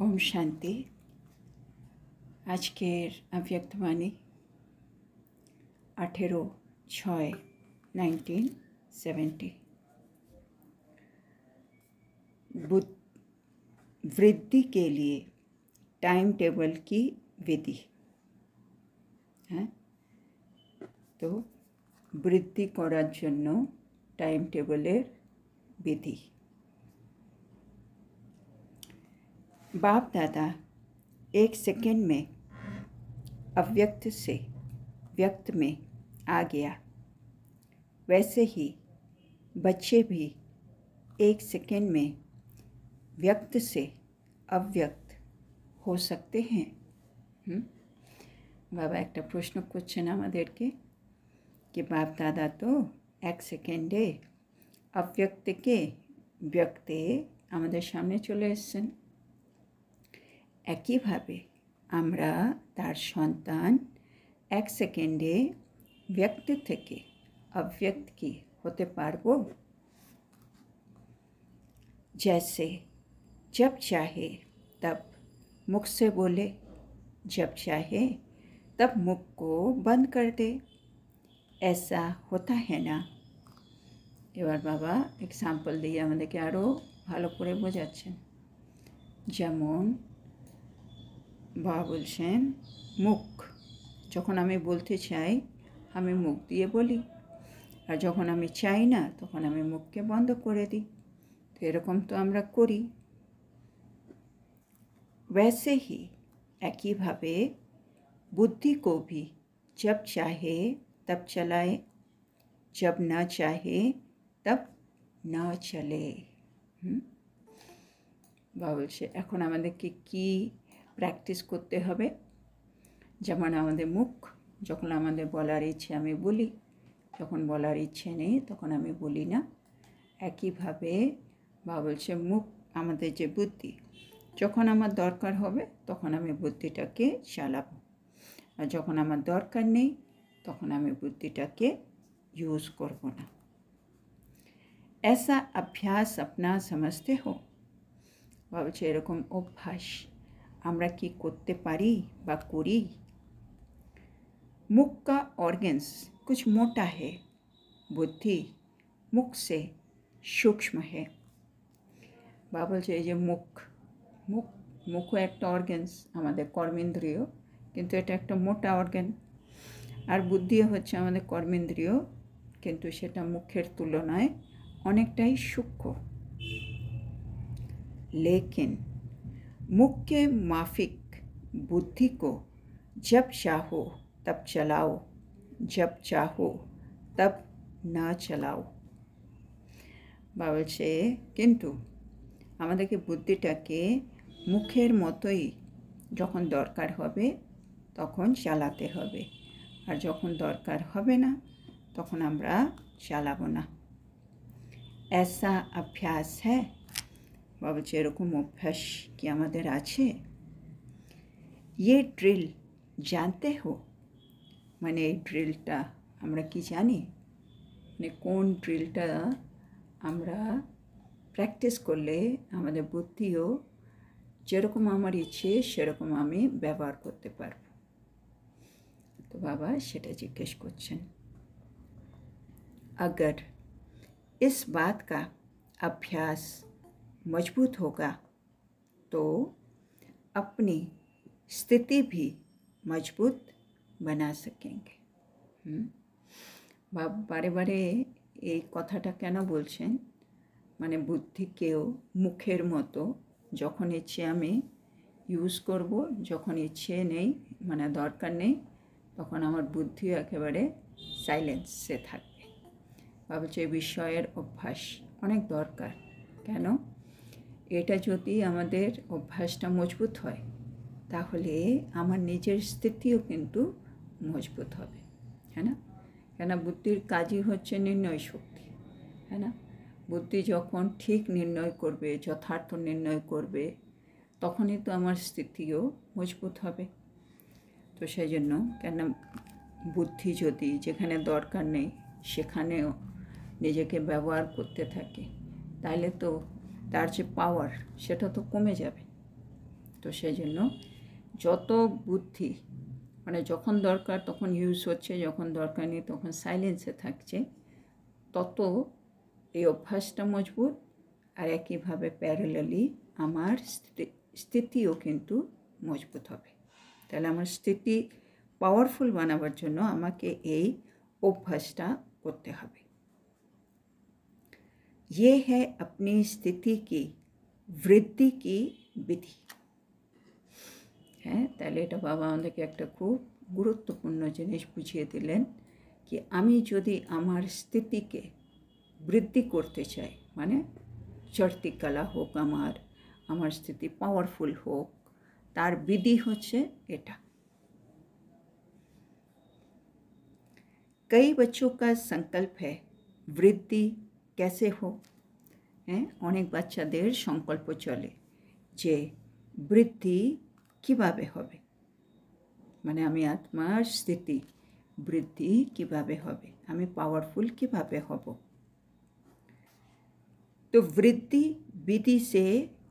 ओम शांति। आजकेर अव्यक्तवाणी 18/6/1970। वृद्धि के लिए टाइम टेबल की विधि है। तो वृद्धि करार जन्य टाइम टेबलेर विधि। बाप दादा एक सेकेंड में अव्यक्त से व्यक्त में आ गया, वैसे ही बच्चे भी एक सेकेंड में व्यक्त से अव्यक्त हो सकते हैं। बाबा एक प्रश्न करছেন আমাদেরকে कि बाप दादा तो एक सेकेंडे अव्यक्त के व्यक्ते আমাদের সামনে চলে এসেছেন। একইভাবে আমরা তার সন্তান एक सेकेंडे व्यक्त থেকে अव्यक्त की होते पारबो। जैसे जब चाहे तब मुख से बोले, जब चाहे तब मुख को बंद कर दे, ऐसा होता है ना। এবার বাবা एग्जाम्पल দিয়ে আমাদেরকে আরও ভালো করে বোঝাচ্ছেন। যেমন বাবা বলছেন মুখ, যখন আমি বলতে চাই আমি মুখ দিয়ে বলি, আর যখন আমি চাই না তখন আমি মুখকে বন্ধ করে দিই। তো এরকম তো আমরা করি। वैसे ही एक ही भावे बुद्धि को भी जब चाहे तब चलाए, जब ना चाहे तब ना चले। বাবা বলছে এখন আমাদেরকে কি প্র্যাকটিস করতে হবে। যেমন আমাদের মুখ, যখন আমাদের বলার ইচ্ছে আমি বলি, যখন বলার ইচ্ছে নেই তখন আমি বলি না। একইভাবে বাবা বলছে মুখ আমাদের যে বুদ্ধি, যখন আমার দরকার হবে তখন আমি বুদ্ধিটাকে চালাবো, আর যখন আমার দরকার নেই তখন আমি বুদ্ধিটাকে यूज़ করব না। ऐसा अभ्यास अपना समझते हो। বাবা বলছে এরকম অভ্যাস আমরা কি করতে পারি বা করি। मुख का ऑर्गन्स कुछ मोटा है, बुद्धि मुख से सूक्ष्म है। বাবা বলছে এই যে মুখ মুখও একটা অর্গ্যানস, আমাদের কর্মেন্দ্রিয়, কিন্তু এটা একটা মোটা অর্গ্যান। আর বুদ্ধিও হচ্ছে আমাদের কর্মেন্দ্রিয়, কিন্তু সেটা মুখের তুলনায় অনেকটাই সূক্ষ্ম। लेकिन मुख के माफिक बुद्धि को जब चाहो तब चलाओ, जब चाहो तब ना चलाओ। বাবা বলছে কিন্তু আমাদেরকে বুদ্ধিটাকে মুখের মতোই যখন দরকার হবে তখন চালাতে হবে, আর যখন দরকার হবে না তখন আমরা চালাবো না। ऐसा अभ्यास है। বাবা বলছে এরকম অভ্যাস কি আমাদের আছে। ये ड्रिल जानते हो। মানে এই ড্রিলটা আমরা কি জানি, মানে কোন ড্রিলটা আমরা প্র্যাকটিস করলে আমাদের বুদ্ধিও যেরকম আমার ইচ্ছে সেরকম আমি ব্যবহার করতে পারব। তো বাবা সেটা জিজ্ঞেস করছেন। अगर इस बात का अभ्यास मजबूत होगा तो अपनी स्थिति भी मजबूत बना सकेंगे। বাবা বারে বারে এই কথাটা কেন বলছেন, মানে বুদ্ধিকেও মুখের মতো যখন ইচ্ছে আমি ইউজ করব, যখন ইচ্ছে নেই মানে দরকার নেই তখন আমার বুদ্ধিও একেবারে সাইলেন্সে থাকবে। ভাবছে এই বিষয়ের অভ্যাস অনেক দরকার। কেন, এটা যদি আমাদের অভ্যাসটা মজবুত হয় তাহলে আমার নিজের স্থিতিও কিন্তু মজবুত হবে, হ্যাঁ না। কেন বুদ্ধির কাজই হচ্ছে নির্ণয় শক্তি, হ্যাঁ না। বুদ্ধি যখন ঠিক নির্ণয় করবে, যথার্থ নির্ণয় করবে, তখনই তো আমার স্থিতিও মজবুত হবে। তো সেই জন্য কেন বুদ্ধি যদি যেখানে দরকার নেই সেখানেও নিজেকে ব্যবহার করতে থাকে তাহলে তো তার যে পাওয়ার সেটা তো কমে যাবে। তো সেই জন্য যত বুদ্ধি মানে যখন দরকার তখন ইউজ হচ্ছে, যখন দরকার নেই তখন সাইলেন্সে থাকছে, তত এই অভ্যাসটা মজবুত। আর একইভাবে প্যারালালি আমার স্থিতিও কিন্তু মজবুত হবে। তাহলে আমার স্থিতি পাওয়ারফুল বানাবার জন্য আমাকে এই অভ্যাসটা করতে হবে। ये है अपनी स्थिति की वृद्धि की विधि। হ্যাঁ, তাহলে এটা বাবা আমাদেরকে একটা খুব গুরুত্বপূর্ণ জিনিস বুঝিয়ে দিলেন কি আমি যদি আমার স্থিতিকে বৃদ্ধি করতে চাই, মানে চড়তি কলা হোক, আমার স্থিতি পাওয়ারফুল হোক, তার বিধি হচ্ছে এটা। कई बच्चों का संकल्प है वृद्धि कैसे हो। হ্যাঁ, অনেক বাচ্চাদের সংকল্প চলে যে বৃদ্ধি কিভাবে হবে, মানে আমি আত্মার স্থিতি বৃদ্ধি কিভাবে হবে, আমি পাওয়ারফুল কিভাবে হব। তো বৃদ্ধি বিধি সে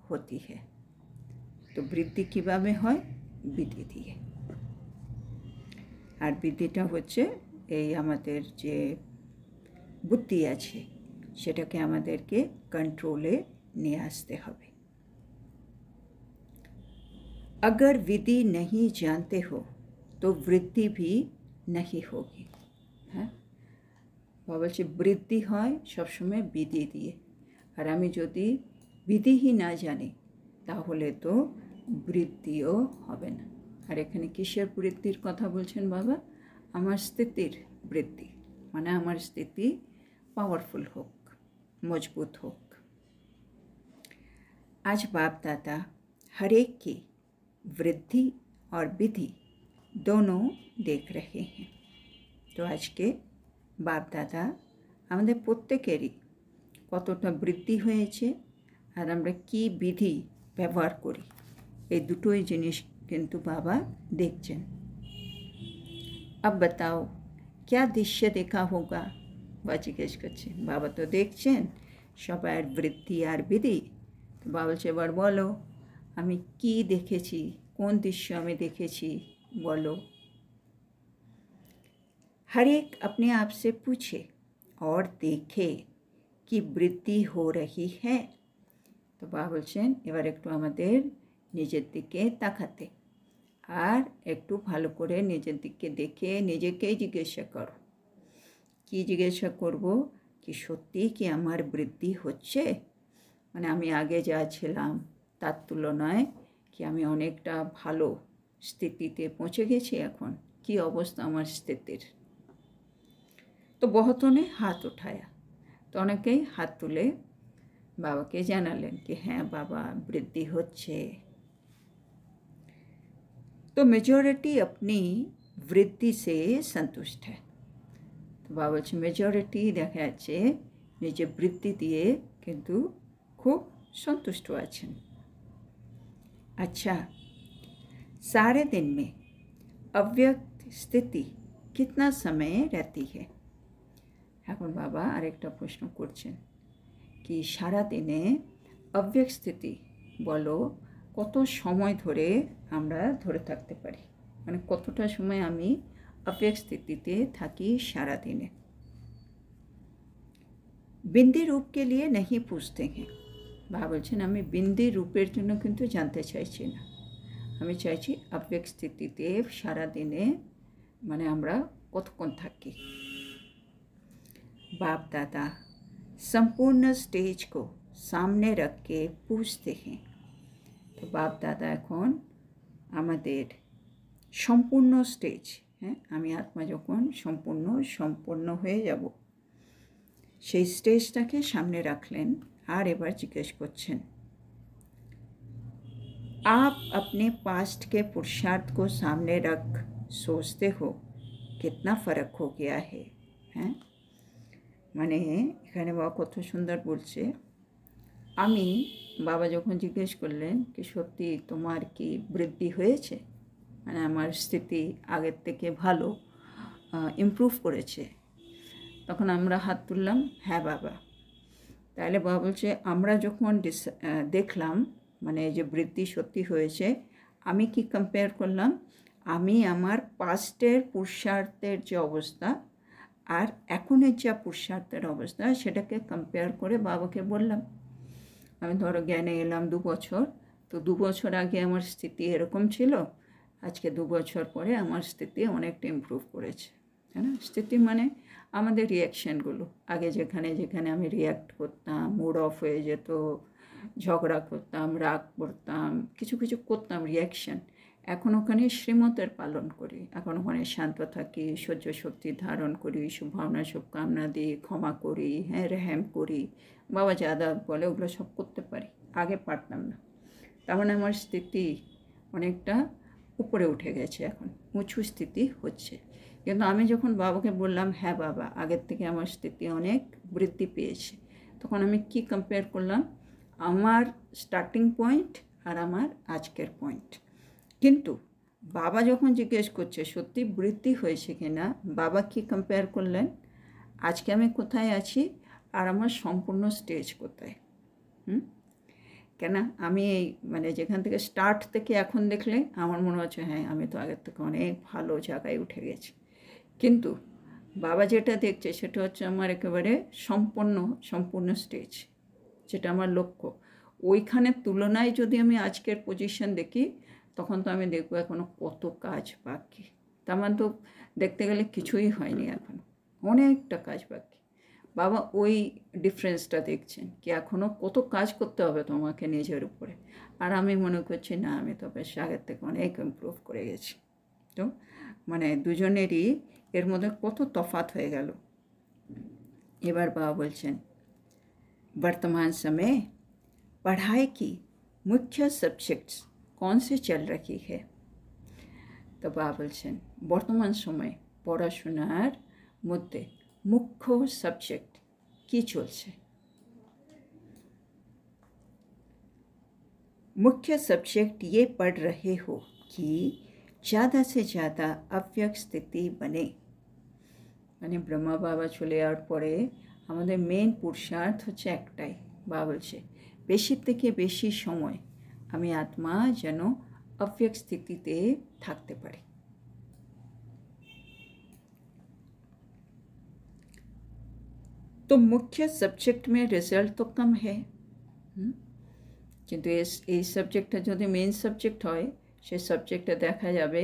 হতি হ্যাঁ। তো বৃদ্ধি কিভাবে হয়, বিধি দিয়ে। আর বিধিটা হচ্ছে এই আমাদের যে বুদ্ধি আছে সেটাকে আমাদেরকে কন্ট্রোলে নিয়ে আসতে হবে। अगर विधि नहीं जानते हो तो वृद्धि भी नहीं होगी। হ্যাঁ, বলছে বৃদ্ধি হয় সবসময় বিধি দিয়ে, আর আমি যদি বিধিই না জানি তাহলে তো বৃদ্ধিও হবে না। আর এখানে কিসের বৃদ্ধির কথা বলছেন বাবা, আমার স্থিতির বৃদ্ধি, মানে আমার স্থিতি पावरफुल होक, मजबूत होक। आज बाप दादा हर एक की वृद्धि और विधि दोनों देख रहे हैं। तो आज के बाप दादा আমাদের প্রত্যেকেরই কতটা বৃদ্ধি হয়েছে আর আমরা কি বিধি ব্যবহার করি, এই দুটোই জিনিস কিন্তু বাবা দেখছেন। अब बताओ क्या दृश्य देखा होगा। বা জিজ্ঞেস করছেন, বাবা তো দেখছেন সবার বৃদ্ধি আর বিধি, তো বাবা বলছে এবার বলো আমি কি দেখেছি, কোন দৃশ্য আমি দেখেছি বলো। हर एक अपने आप से पूछे और देखे कि वृद्धि हो रही है। তো বাবা বলছেন এবার একটু আমাদের নিজের দিকে তাকাতে, আর একটু ভালো করে নিজের দিকে দেখে নিজেকেই জিজ্ঞাসা করো। কি জিজ্ঞাসা করব, কি সত্যি কি আমার বৃদ্ধি হচ্ছে, মানে আমি আগে যা ছিলাম তার তুলনায় কি আমি অনেকটা ভালো স্থিতিতে পৌঁছে গেছি, এখন কি অবস্থা আমার স্থিতির। তো বহুতনে হাত উঠায়া, তো অনেকেই হাত তুলে বাবাকে জানালেন কি হ্যাঁ বাবা বৃদ্ধি হচ্ছে। तो मेजॉरिटी अपनी वृद्धि से संतुष्ट है। तो बाबा बलছেন मेजॉरिटी দেখা যাচ্ছে নিজে বৃদ্ধি দিয়ে কিন্তু খুব সন্তুষ্ট আছেন। अच्छा, सारे दिन में अव्यक्त स्थिति कितना समय रहती है। এখন বাবা আরেকটা প্রশ্ন করছেন কি সারা দিনে অব্যক্ত স্থিতি বলো কত সময় ধরে আমরা ধরে থাকতে পারি, মানে কতটা সময় আমি অব্যক্ত স্থিতিতে থাকি সারা দিনে। বিন্দি রূপকে লিয়ে নাহি পুছতে হ্যাঁ। বাবা বলছেন আমি বিন্দি রূপের জন্য কিন্তু জানতে চাইছি না, আমি চাইছি অব্যক্ত স্থিতিতে সারা দিনে মানে আমরা কতক্ষণ থাকি। बाप दादा संपूर्ण स्टेज को सामने रख के पूछते हैं। तो बाप दादा এখন আমাদের সম্পূর্ণ স্টেজ, হ্যাঁ আমি আত্মা যখন সম্পূর্ণ হয়ে যাব সেই স্টেজটাকে সামনে রাখলেন, আর এবার জিজ্ঞেস করছেন आप अपने पास्ट के पुरुषार्थ को सामने रख सोचते हो कितना फ़र्क हो गया है। হ্যাঁ মানে এখানে বাবা কত সুন্দর বলছে, আমি বাবা যখন জিজ্ঞেস করলেন কি সত্যি তোমার কি বৃদ্ধি হয়েছে, মানে আমার স্থিতি আগের থেকে ভালো ইমপ্রুভ করেছে, তখন আমরা হাত তুললাম হ্যাঁ বাবা। তাহলে বাবা বলছে আমরা যখন দেখলাম মানে যে বৃদ্ধি সত্যি হয়েছে আমি কি কম্পেয়ার করলাম, আমি আমার পাস্টের পুরুষার্থের যে অবস্থা আর এখনের যা পুরুষার্থের অবস্থা সেটাকে কম্পেয়ার করে বাবাকে বললাম। আমি ধরো জ্ঞানে এলাম 2 বছর, তো 2 বছর আগে আমার স্থিতি এরকম ছিল, আজকে 2 বছর পরে আমার স্থিতি অনেকটা ইমপ্রুভ করেছে, তাই না? স্থিতি মানে আমাদের রিয়াকশানগুলো। আগে যেখানে যেখানে আমি রিয়াক্ট করতাম, মুড অফ হয়ে যেত, ঝগড়া করতাম, রাগ করতাম, কিছু কিছু করতাম রিয়াকশান, এখন ওখানে শ্রীমতের পালন করি, এখন ওখানে শান্ত থাকি, সহ্য শক্তি ধারণ করি, শুভভাবনা শুভকামনা দিই, ক্ষমা করি, হ্যাঁ রেহেম করি, বাবা যা যা বলে ওগুলো সব করতে পারি, আগে পারতাম না। তার মানে আমার স্থিতি অনেকটা উপরে উঠে গেছে, এখন উঁচু স্থিতি হচ্ছে। কিন্তু আমি যখন বাবাকে বললাম হ্যাঁ বাবা আগের থেকে আমার স্থিতি অনেক বৃদ্ধি পেয়েছে, তখন আমি কি কম্পেয়ার করলাম, আমার স্টার্টিং পয়েন্ট আর আমার আজকের পয়েন্ট। কিন্তু বাবা যখন জিজ্ঞেস করছে সত্যি বৃদ্ধি হয়েছে কিনা, বাবা কি কম্পেয়ার করলেন, আজকে আমি কোথায় আছি আর আমার সম্পূর্ণ স্টেজ কোথায়। কেন আমি এই মানে যেখান থেকে স্টার্ট থেকে এখন দেখলে আমার মনে হচ্ছে হ্যাঁ আমি তো আগের থেকে অনেক ভালো জায়গায় উঠে গেছি। কিন্তু বাবা যেটা দেখছে সেটা হচ্ছে আমার একেবারে সম্পূর্ণ স্টেজ, যেটা আমার লক্ষ্য। ওইখানের তুলনায় যদি আমি আজকের পজিশন দেখি তখন তো আমি দেখবো এখনও কত কাজ বাকি। তার মানে তো দেখতে গেলে কিছুই হয়নি, এখন অনেকটা কাজ বাকি। বাবা ওই ডিফারেন্সটা দেখছেন কি এখনও কত কাজ করতে হবে তোমাকে নিজের উপরে। আর আমি মনে করছি না আমি তো বেশ আগের থেকে অনেক ইমপ্রুভ করে গেছি। তো মানে দুজনেরই এর মধ্যে কত তফাৎ হয়ে গেল। এবার বাবা বলছেন वर्तमान समय पढ़ाई की मुख्य सब्जेक्ट्स कौन से चल रही है। তো বাবা বলছেন বর্তমান সময় পড়াশোনার মধ্যে মুখ্য সাবজেক্ট কি চলছে। मुख्य सब्जेक्ट ये पढ़ रहे हो कि ज़्यादा से ज़्यादा अव्यक्त स्थिति बने। মানে ব্রহ্মা বাবা চলে যাওয়ার পরে আমাদের মেন পুরুষার্থ হচ্ছে একটাই, বাবা বলছে বেশি থেকে বেশি সময় আমি আত্মা যেন अव्यक्त स्थितिते থাকতে পারি। तो मुख्य सब्जेक्ट में रिजल्ट तो कम है, কিন্তু এই সাবজেক্টটা যদি মেন সাবজেক্ট হয় সেই সাবজেক্টে দেখা যাবে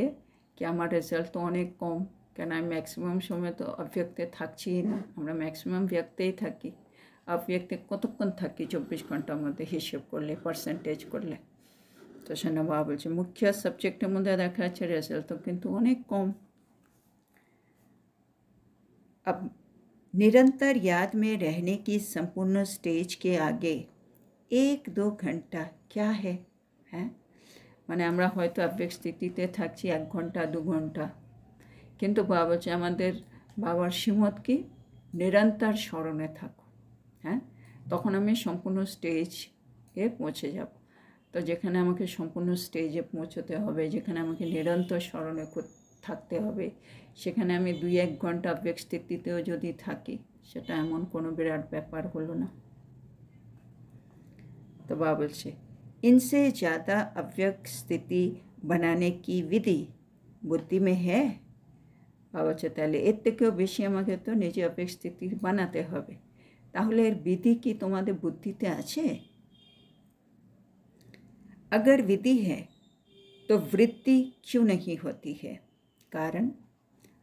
কি আমার রেজাল্ট তো অনেক কম, কেন আমি ম্যাক্সিমাম সময় তো অব্যক্তে থাকছিই না, আমরা ম্যাক্সিমাম ব্যক্তেই থাকি। অব্যক্তে কতক্ষণ থাকি 24 ঘন্টার মধ্যে হিসেব করলে, পার্সেন্টেজ করলে। তো সেটা বাবা বলছে মুখ্য সাবজেক্টের মধ্যে দেখা যাচ্ছে রেজাল্ট তো কিন্তু অনেক কম। अब निरंतर याद में रहने की संपूर्ण स्टेज के आगे 1-2 घंटा क्या है, হ্যাঁ মানে আমরা হয়তো আবেগ স্থিতিতে থাকছি 1 ঘন্টা 2 ঘন্টা, কিন্তু বাবা বলছে আমাদের বাবার শ্রীমত কি নিরন্তর স্মরণে থাকো, হ্যাঁ তখন আমি সম্পূর্ণ স্টেজে পৌঁছে যাব। তো যেখানে আমাকে সম্পূর্ণ স্টেজে পৌঁছতে হবে, যেখানে আমাকে নিরন্তর স্মরণে থাকতে হবে, সেখানে আমি 2-1 ঘন্টা আবেগ স্থিতিতেও যদি থাকি সেটা এমন কোনো বিরাট ব্যাপার হলো না। तो बाबा बोलছে इनसे ज़्यादा अव्यक्त स्थिति बनाने की विधि बुद्धि में है। বাবা বলছে তাহলে এর থেকেও বেশি আমাকে তো নিজে অব্যক্ত স্থিতি বানাতে হবে, তাহলে এর বিধি কি তোমাদের বুদ্ধিতে আছে। अगर विधि है तो वृत्ति क्यों नहीं होती है, কারণ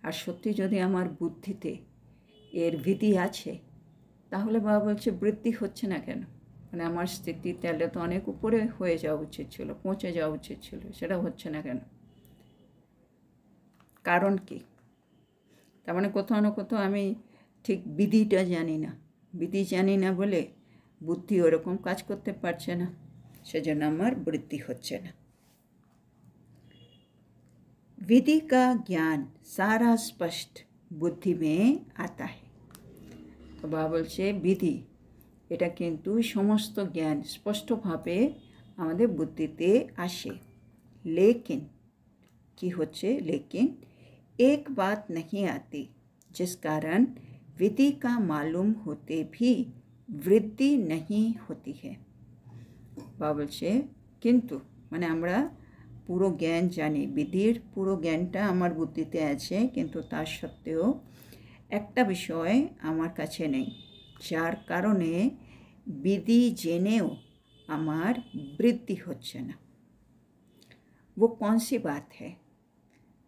আর সত্যি যদি আমার বুদ্ধিতে এর বিধি আছে তাহলে বাবা বলছে বৃদ্ধি হচ্ছে না কেন, মানে আমার স্থিতি তাহলে তো অনেক উপরে হয়ে যাওয়া উচিত ছিল, পৌঁছে যাওয়া উচিত ছিল, সেটা হচ্ছে না কেন, কারণ কি। তার মানে কোথাও না কোথাও আমি ঠিক বিধিটা জানি না, বিধি জানি না বলে বুদ্ধি ওরকম কাজ করতে পারছে না, সেজন্য আমার বৃদ্ধি হচ্ছে না। विधि का ज्ञान सारा स्पष्ट बुद्धि में आता है। তো বাবা বলছে বিধি এটা কিন্তু সমস্ত জ্ঞান স্পষ্টভাবে আমাদের বুদ্ধিতে আসে, लेकिन কি হচ্ছে लेकिन एक बात नहीं आती जिस कारण विधि का मालूम होते भी वृद्धि नहीं होती है। বাবা বলছে কিন্তু মানে আমরা পুরো জ্ঞান জানি, বিধির পুরো জ্ঞানটা আমার বুদ্ধিতে আছে, কিন্তু তার সত্ত্বেও একটা বিষয় আমার কাছে নেই, যার কারণে বিধি জেনেও আমার বৃদ্ধি হচ্ছে না। वो कौन सी बात है?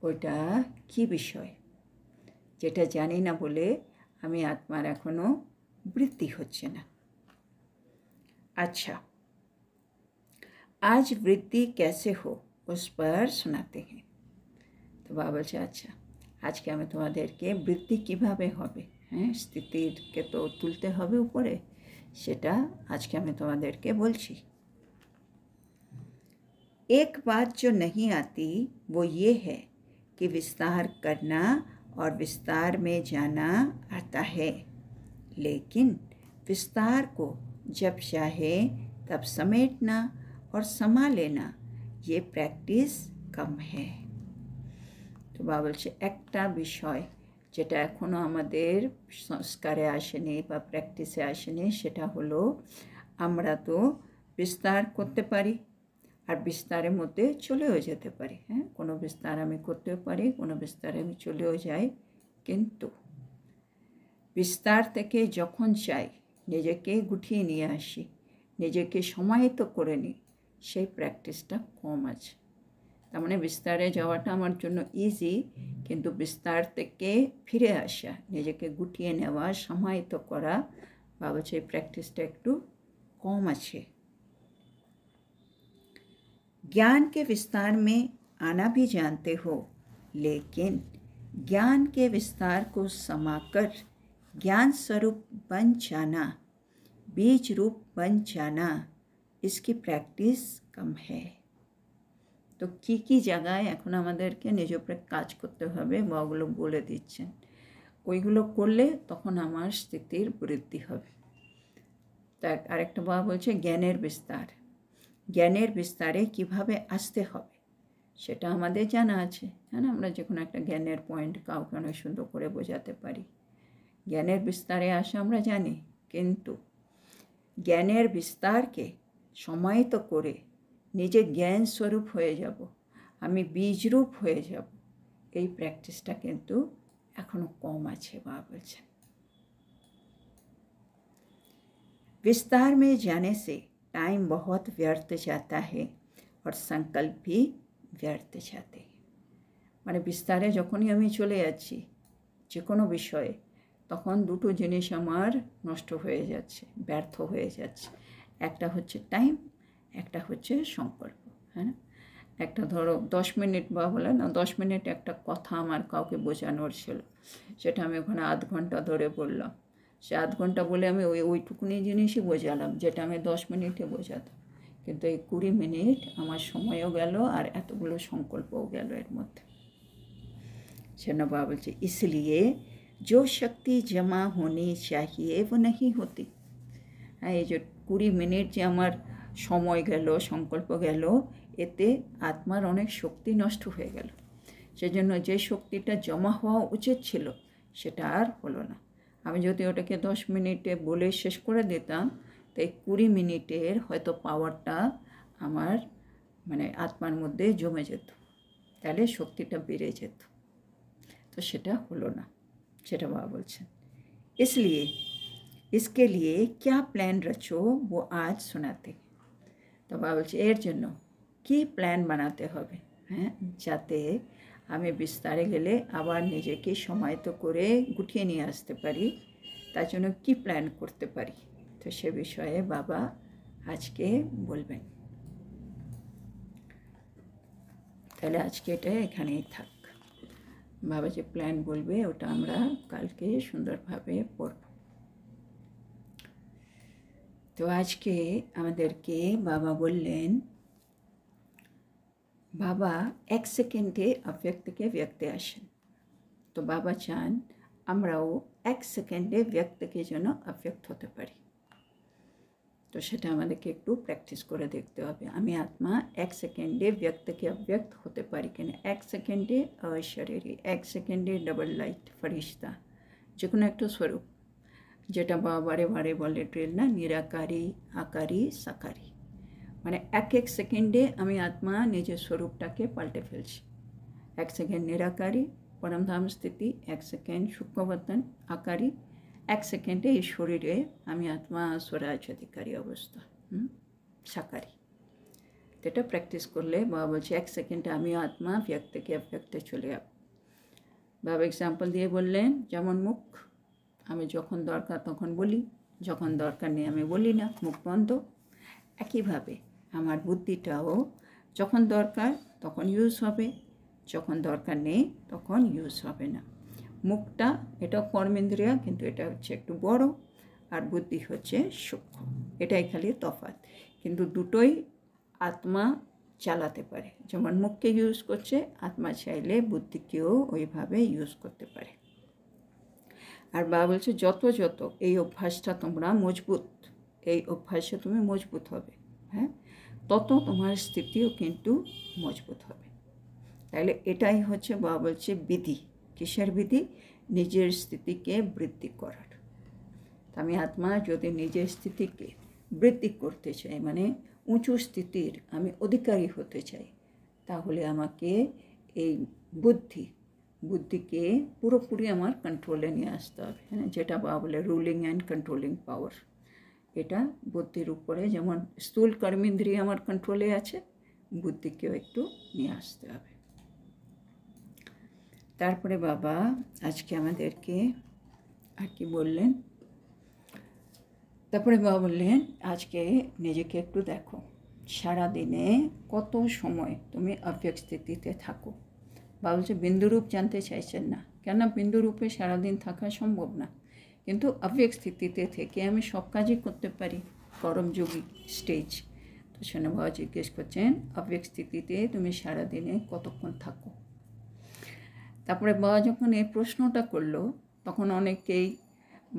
ওটা কি বিষয় যেটা জানি না বলে আমি আত্মার এখনো বৃদ্ধি হচ্ছে না। अच्छा, आज वृद्धि कैसे हो उस पर सुनाते हैं। তো বাবা বলছে, আচ্ছা আজকে আমি তোমাদেরকে বৃদ্ধি কিভাবে হবে, হ্যাঁ, স্থিতিকে তো তুলতে হবে উপরে, সেটা আজকে আমি তোমাদেরকে বলছি। एक बात जो नहीं आती वो ये है कि विस्तार करना और विस्तार में जाना आता है, लेकिन विस्तार को जब चाहे तब समेटना और समा लेना ये प्रैक्टिस कम है। তো বাবা বলছে একটা বিষয় যেটা এখনও আমাদের সংস্কারে আসেনি বা প্র্যাকটিসে আসেনি, সেটা হলো আমরা তো বিস্তার করতে পারি আর বিস্তারের মধ্যে চলেও যেতে পারি। হ্যাঁ, কোনো বিস্তার আমি করতেও পারি, কোনো বিস্তারে আমি চলেও যাই, কিন্তু বিস্তার থেকে যখন চাই নিজেকে গুটিয়ে নিয়ে আসি, নিজেকে সমাহিত করে নিই, সেই প্র্যাকটিসটা কম আছে। তার মানে বিস্তারে যাওয়াটা আমার জন্য ইজি, কিন্তু বিস্তার থেকে ফিরে আসা, নিজেকে গুটিয়ে নেওয়া, সমাহিত করা, বাবা সেই প্র্যাকটিসটা একটু কম আছে। ज्ञान के विस्तार में आना भी जानते हो, लेकिन ज्ञान के विस्तार को समाकर ज्ञान स्वरूप बन जाना, बीज रूप बन जाना, इसकी प्रैक्टिस कम है। তো কী জায়গায় এখন আমাদেরকে নিজ উপরে কাজ করতে হবে বা ওগুলো বলে দিচ্ছেন, ওইগুলো করলে তখন আমার স্থিতির বৃদ্ধি হবে। তা আরেকটা বাবা বলছে জ্ঞানের বিস্তার, জ্ঞানের বিস্তারে কিভাবে আসতে হবে সেটা আমাদের জানা আছে, হ্যাঁ না, আমরা যে কোনো একটা জ্ঞানের পয়েন্ট কাউকে অনেক সুন্দর করে বোঝাতে পারি। জ্ঞানের বিস্তারে আসা আমরা জানি, কিন্তু জ্ঞানের বিস্তারকে সমাহিত করে নিজে জ্ঞান স্বরূপ হয়ে যাব, আমি বীজরূপ হয়ে যাব, এই প্র্যাকটিসটা কিন্তু এখনো কম আছে। বাবা বলছেন विस्तार में जाने से टाइम बहुत व्यर्थ जाता है और संकल्प भी व्यर्थ जाते हैं। মানে বিস্তারে যখনই আমি চলে যাচ্ছি যে কোনো বিষয়ে, তখন দুটো জিনিস আমার নষ্ট হয়ে যাচ্ছে, ব্যর্থ হয়ে যাচ্ছে। একটা হচ্ছে টাইম, একটা হচ্ছে সংকল্প। হ্যাঁ, একটা ধরো 10 মিনিট বা বলে না 10 মিনিট একটা কথা আমার কাউকে বোঝানোর ছিল, সেটা আমি ওখানে আধ ঘন্টা ধরে বললাম, সে আধ ঘন্টা বলে আমি ওইটুকুনি জিনিসই বোঝালাম যেটা আমি 10 মিনিটে বোঝাতাম, কিন্তু এই 20 মিনিট আমার সময়ও গেল আর এতগুলো সংকল্পও গেল এর মধ্যে। সেটা বাবা বলছে इसलिए जो शक्ति जमा होनी चाहिए वो नहीं होती। হ্যাঁ, এই যে 20 মিনিট যে আমার সময় গেল, সংকল্প গেল, এতে আত্মার অনেক শক্তি নষ্ট হয়ে গেল। সেজন্য যে শক্তিটা জমা হওয়া উচিত ছিল সেটা আর হলো না। আমি যদি ওটাকে 10 মিনিটে বলে শেষ করে দিতাম, তো এই 20 মিনিটের হয়তো পাওয়ারটা আমার মানে আত্মার মধ্যে জমে যেত, তাহলে শক্তিটা বেড়ে যেত, তো সেটা হলো না, সেটা বাবা বলছেন। इसलिए इसके लिए क्या प्लान रचो वो आज सुनाते। তো বাবা বলছে এর জন্য কী প্ল্যান বানাতে হবে, হ্যাঁ, যাতে আমি বিস্তারে গেলে আবার নিজেকে সমাহিত করে গুটিয়ে নিয়ে আসতে পারি, তার জন্য কী প্ল্যান করতে পারি, তো সে বিষয়ে বাবা আজকে বলবেন। তাহলে আজকে এটা এখানেই থাক। বাবা যে প্ল্যান বলবে ওটা আমরা কালকে সুন্দরভাবে পড়ব। তো আজকে আমাদেরকে বাবা বললেন, বাবা 1 সেকেন্ডে অব্যক্ত থেকে ব্যক্তে আসেন। তো বাবা চান আমরাও 1 সেকেন্ডে ব্যক্ত থেকে যেন অব্যক্ত হতে পারি। তো সেটা আমাদেরকে একটু প্র্যাকটিস করে দেখতে হবে। আমি আত্মা 1 সেকেন্ডে ব্যক্ত থেকে অব্যক্ত হতে পারি কিনা। 1 সেকেন্ডে অশরীরী, 1 সেকেন্ডে ডবল লাইট ফরিস্তা, যে কোনো একটা স্বরূপ, যেটা বাবা বারে বারে বলে ড্রিল না, নিরাকারী, আকারী, সাকারী, মানে এক এক সেকেন্ডে আমি আত্মা নিজের স্বরূপটাকে পাল্টে ফেলছি। 1 সেকেন্ড নিরাকারী পরমধাম স্থিতি, 1 সেকেন্ড সূক্ষ্মবর্তন আকারী, 1 সেকেন্ডে এই শরীরে আমি আত্মা স্বরাজ অধিকারী অবস্থা সাকারী। এটা প্র্যাকটিস করলে বাবা বলছে 1 সেকেন্ডে আমি আত্মা ব্যক্ত থেকে অব্যক্তে চলে যাব। বাবা এক্সাম্পল দিয়ে বললেন, যেমন মুখ, আমি যখন দরকার তখন বলি, যখন দরকার নেই আমি বলি না, মুখ বন্ধ। একইভাবে আমার বুদ্ধিটাও যখন দরকার তখন ইউজ হবে, যখন দরকার নেই তখন ইউজ হবে না। মুখটা এটা কর্মেন্দ্রিয়া, কিন্তু এটা হচ্ছে একটু বড়, আর বুদ্ধি হচ্ছে সূক্ষ্ম। এটাই খালি তফাৎ, কিন্তু দুটোই আত্মা চালাতে পারে। যেমন মুখকে ইউজ করছে, আত্মা চাইলে বুদ্ধিকেও ওইভাবে ইউজ করতে পারে। আর বাবা বলছে যত যত এই অভ্যাসটা তোমরা মজবুত, এই অভ্যাসে তুমি মজবুত হবে, হ্যাঁ, তত তোমার স্থিতিও কিন্তু মজবুত হবে। তাহলে এটাই হচ্ছে বাবা বলছে বিধি। কিসের বিধি? নিজের স্থিতিকে বৃদ্ধি করার। আমি আত্মা যদি নিজের স্থিতিকে বৃদ্ধি করতে চাই, মানে উঁচু স্থিতির আমি অধিকারী হতে চাই, তাহলে আমাকে এই বুদ্ধিকে পুরোপুরি আমার কন্ট্রোলে নিয়ে আসতে হবে, হ্যাঁ, যেটা বাবা বলে রুলিং অ্যান্ড কন্ট্রোলিং পাওয়ার। এটা বুদ্ধির উপরে, যেমন স্থূল কর্মেন্দ্রিয় আমার কন্ট্রোলে আছে, বুদ্ধিকেও একটু নিয়ে আসতে হবে। তারপরে বাবা আজকে আমাদেরকে আর কি বললেন, তারপরে বাবা বললেন আজকে নিজেকে একটু দেখো, সারাদিনে কত সময় তুমি অব্যক্ত স্থিতিতে থাকো। বাবা বলছে বিন্দুরূপ জানতে চাইছেন না, কেন বিন্দুরূপে সারাদিন থাকা সম্ভব না, কিন্তু অব্যক্ত স্থিতিতে থেকে আমি সব কাজই করতে পারি, কর্মযোগী স্টেজ। তো শোনো বাবা জিজ্ঞেস করছেন অব্যক্ত স্থিতিতে তুমি সারাদিনে কতক্ষণ থাকো। তারপরে বাবা যখন এই প্রশ্নটা করলো তখন অনেকেই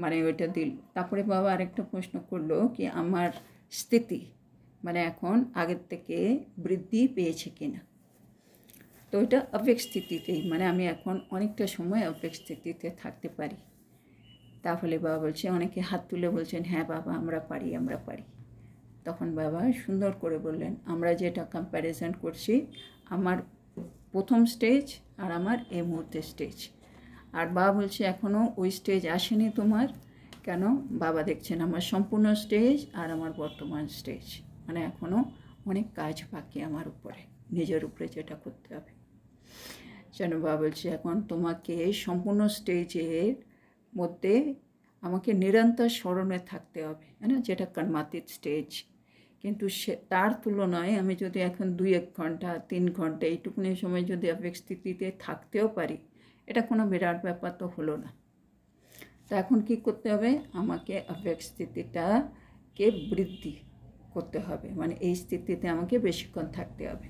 মানে ওইটা দিল। তারপরে বাবা আরেকটা প্রশ্ন করলো কি আমার স্থিতি মানে এখন আগের থেকে বৃদ্ধি পেয়েছে কিনা। তো এটা অব্যক্ত স্থিতিতেই, মানে আমি এখন অনেকটা সময় অব্যক্ত স্থিতিতে থাকতে পারি। তাহলে বাবা বলছে, অনেকে হাত তুলে বলছেন হ্যাঁ বাবা আমরা পারি, আমরা পারি। তখন বাবা সুন্দর করে বললেন, আমরা যেটা কম্প্যারিজন করছি আমার প্রথম স্টেজ আর আমার এই মুহূর্তের স্টেজ। আর বাবা বলছে এখনও ওই স্টেজ আসেনি তোমার, কেন? বাবা দেখছেন আমার সম্পূর্ণ স্টেজ আর আমার বর্তমান স্টেজ, মানে এখনও অনেক কাজ বাকি আমার উপরে, নিজের উপরে যেটা করতে হবে। যেন বাবা বলছে এখন তোমাকে সম্পূর্ণ স্টেজের মধ্যে আমাকে নিরন্তর স্মরণে থাকতে হবে, হ্যাঁ না, যেটা কর্মাতীত স্টেজ। কিন্তু সে তার তুলনায় আমি যদি এখন 2-1 ঘন্টা 3 ঘন্টা এইটুকুনি সময় যদি অব্যক্ত স্থিতিতে থাকতেও পারি, এটা কোনো বিরাট ব্যাপার তো হলো না। তো এখন কী করতে হবে? আমাকে অব্যক্ত স্থিতিটাকে বৃদ্ধি করতে হবে, মানে এই স্থিতিতে আমাকে বেশিক্ষণ থাকতে হবে।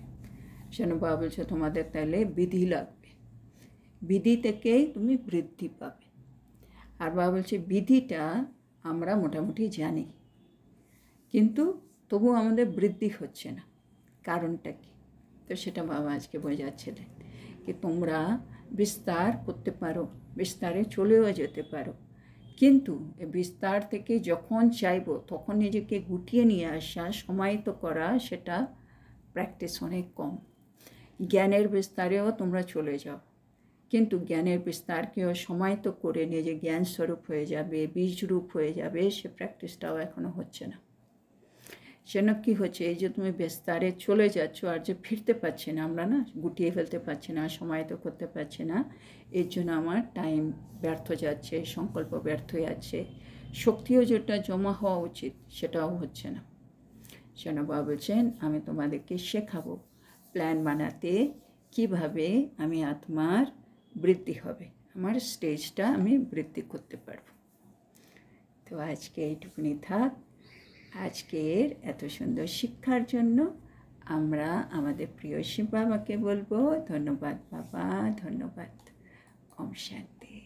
সেন বাবা বলছে তোমাদের তাহলে বিধি লাগবে, বিধি থেকেই তুমি বৃদ্ধি পাবে। আর বাবা বলছে বিধিটা আমরা মোটামুটি জানি, কিন্তু তবু আমাদের বৃদ্ধি হচ্ছে না, কারণটা কি? তো সেটা বাবা আজকে বোঝাচ্ছিলেন কি তোমরা বিস্তার করতে পারো, বিস্তারে চলেও যেতে পারো, কিন্তু বিস্তার থেকে যখন চাইবো তখন নিজেকে গুটিয়ে নিয়ে আসা, সমাহিত করা, সেটা প্র্যাকটিস অনেক কম। জ্ঞানের বিস্তারেও তোমরা চলে যাও, কিন্তু জ্ঞানের বিস্তারকেও সমাহিত করে নিজে জ্ঞান স্বরূপ হয়ে যাবে, বীজরূপ হয়ে যাবে, সে প্র্যাকটিসটাও এখনও হচ্ছে না। সেন কী হচ্ছে, এই যে তুমি বিস্তারে চলে যাচ্ছ আর যে ফিরতে পারছি না, আমরা না গুটিয়ে ফেলতে পারছি না, সমাহিত করতে পারছি না, এর জন্য আমার টাইম ব্যর্থ যাচ্ছে, সংকল্প ব্যর্থ যাচ্ছে, শক্তিও যেটা জমা হওয়া উচিত সেটাও হচ্ছে না। সেন বাবা বলছেন আমি তোমাদেরকে শেখাবো প্ল্যান বানাতে, কিভাবে আমি আত্মার বৃদ্ধি হবে, আমার স্টেজটা আমি বৃদ্ধি করতে পারবো। তো আজকে এইটুকুনি থাক। আজকের এত সুন্দর শিক্ষার জন্য আমরা আমাদের প্রিয় শিব বাবাকে বলবো ধন্যবাদ বাবা, ধন্যবাদ। ওম শান্তি।